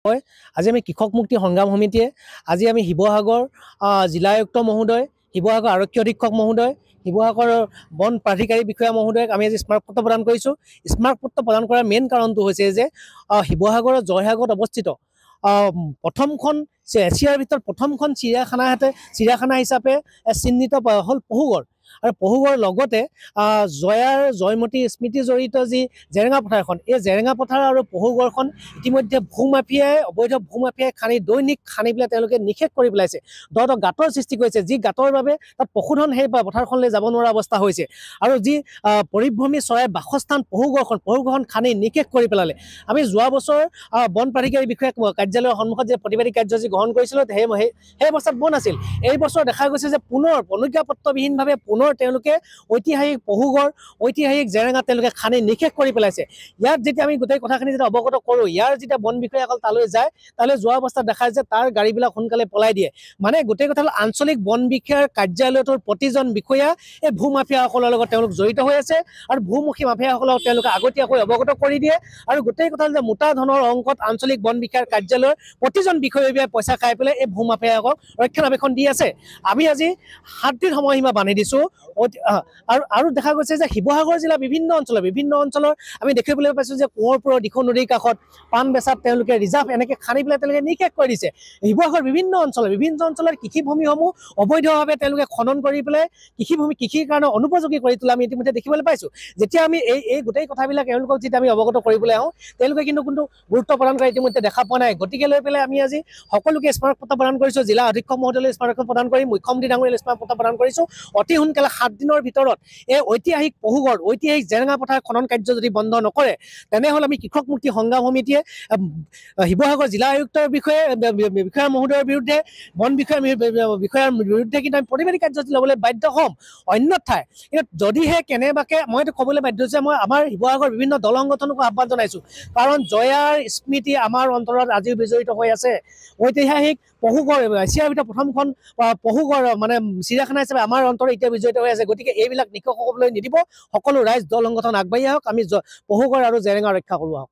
হয় আজি আমি কৃষক মুক্তি সংগ্ৰাম সমিতিয়ে আজি আমি শিৱসাগৰ জিলা আয়ুক্ত মহোদয়, শিৱসাগৰ আৰক্ষী অধীক্ষক মহোদয়, শিৱসাগৰ বন প্ৰাধিকাৰী বিষয়া মহোদয়ক আমি আজি স্মাৰকপত্ৰ প্ৰদান কৰিছোঁ। স্মাৰকপত্ৰ প্ৰদান কৰাৰ মেইন কাৰণটো হৈছে যে শিৱসাগৰৰ জয়সাগৰত অৱস্থিত প্ৰথমখন এছিয়াৰ ভিতৰত প্ৰথমখন চিৰিয়াখানা হিচাপে চিহ্নিত হ'ল পহুগড়। আৰু পহুগড়ৰ লগতে জয়মতী স্মৃতি জড়িত যি জেৰেঙা পথাৰখন, এই জেৰেঙা পথাৰ আৰু পহুগড়খন ইতিমধ্যে অবৈধ ভূমাফিয়াই দৈনিক খান্দি পেলাই তেওঁলোকে নিষেধ কৰি পেলাইছে। দ গাঁতৰ সৃষ্টি কৰিছে, যি গাঁতৰ বাবে তাত পশুধন সেই পথাৰখনলৈ যাব নোৱাৰা অৱস্থা হৈছে। আৰু যি পৰিভ্ৰমী চৰাইৰ বাসস্থান পহুগড়খন খান্দি নিষেধ কৰি পেলালে। আমি যোৱা বছৰ বন প্ৰাধিকাৰী বিষয়া কাৰ্যালয়ৰ সন্মুখত যে প্ৰতিবাদী কাৰ্যসূচী গ্ৰহণ কৰিছিলোঁ, সেই অৱস্থাত বন আছিল। এই বছৰ দেখা গৈছে যে পুনৰ অনুজ্ঞাপত্ৰবিহীনভাৱে পুনৰ তেওঁলোকে ঐতিহাসিক পহুগড়, ঐতিহাসিক জেৰেঙা তেওঁলোকে খান্দি নিষেধ কৰি পেলাইছে। ইয়াত যেতিয়া আমি গোটেই কথাখিনি যেতিয়া অৱগত কৰোঁ, ইয়াৰ যেতিয়া বন বিষয়াসকল তালৈ যায়, তালৈ যোৱা অৱস্থাত দেখা যায় যে তাৰ গাড়ীবিলাক সোনকালে পলাই দিয়ে। মানে গোটেই কথা হ'ল আঞ্চলিক বন বিষয়াৰ কাৰ্যালয়টোৰ প্ৰতিজন বিষয়া এই ভূমাফিয়াসকলৰ লগত তেওঁলোক জড়িত হৈ আছে আৰু ভূমুখী মাফিয়াসকলক তেওঁলোকে আগতীয়াকৈ অৱগত কৰি দিয়ে। আৰু গোটেই কথা হ'ল যে মোটা ধনৰ অংকত আঞ্চলিক বন বিষয়াৰ কাৰ্যালয়ৰ প্ৰতিজন বিষয়াই পইচা খাই পেলাই এই ভূমাফিয়াসকলক ৰক্ষণাবেক্ষণ দি আছে। আমি আজি 7 দিন সময়সীমা বান্ধি দিছোঁ। আৰু দেখা গৈছে যে শিৱসাগৰ জিলাৰ বিভিন্ন অঞ্চলৰ আমি দেখিবলৈ পাইছোঁ যে কোঁৱৰপুৰৰ দিখৌ নদীৰ কাষত পাণ বেচাত তেওঁলোকে ৰিজাৰ্ভ এনেকৈ খান্দি পেলাই তেওঁলোকে নিষেধ কৰি দিছে। শিৱসাগৰ বিভিন্ন অঞ্চলৰ কৃষিভূমিসমূহ অবৈধভাৱে তেওঁলোকে খনন কৰি পেলাই কৃষিৰ কাৰণে অনুপযোগী কৰি তোলা আমি ইতিমধ্যে দেখিবলৈ পাইছোঁ। যেতিয়া আমি এই গোটেই কথাবিলাক এওঁলোকক যেতিয়া আমি অৱগত কৰিবলৈ আহোঁ, তেওঁলোকে কিন্তু কোনো গুৰুত্ব প্ৰদান কৰা ইতিমধ্যে দেখা পোৱা নাই। গতিকে লৈ পেলাই আমি আজি সকলোকে স্মাৰকপত্ৰ প্ৰদান কৰিছোঁ। জিলা অধীক্ষক মহোদয়লৈ স্মাৰকপত্ৰ প্ৰদান কৰি মুখ্যমন্ত্ৰী ডাঙৰীয়ালৈ স্মাৰকপত্ৰ প্ৰদান কৰিছোঁ। অতি সোনকালে 7 দিনৰ ভিতৰত এই ঐতিহাসিক পহুগড়, ঐতিহাসিক জেৰেঙা পথাৰ খনন কাৰ্য যদি বন্ধ নকৰে, তেনেহ'লে আমি কৃষক মুক্তি সংগ্ৰাম সমিতিয়ে শিৱসাগৰ জিলা আয়ুক্তৰ বিষয়া মহোদয়ৰ বিৰুদ্ধে, বন বিষয়াৰ বিৰুদ্ধে কিন্তু আমি প্ৰতিবাদী কাৰ্যসূচী ল'বলৈ বাধ্য হ'ম। অন্যথাই যদিহে কেনেবাকৈ মইতো ক'বলৈ বাধ্য হৈছে, মই আমাৰ শিৱসাগৰ বিভিন্ন দল সংগঠনকো আহ্বান জনাইছোঁ। কাৰণ জয়াৰ স্মৃতি আমাৰ অন্তৰত আজিও বিজড়িত হৈ আছে। ঐতিহাসিক পহুগড়, এছিয়াৰ ভিতৰত প্ৰথমখন পহুগড় মানে চিৰিয়াখানা হিচাপে আমাৰ অন্তৰত এতিয়া বিজড়িত হৈ আছে। গতিকে এইবিলাক নিকষ হ'বলৈ নিদিব। সকলো ৰাইজ, দল সংগঠন আগবাঢ়ি আহক, আমি পহুগড় আৰু জেৰেঙা ৰক্ষা কৰোঁ আহক।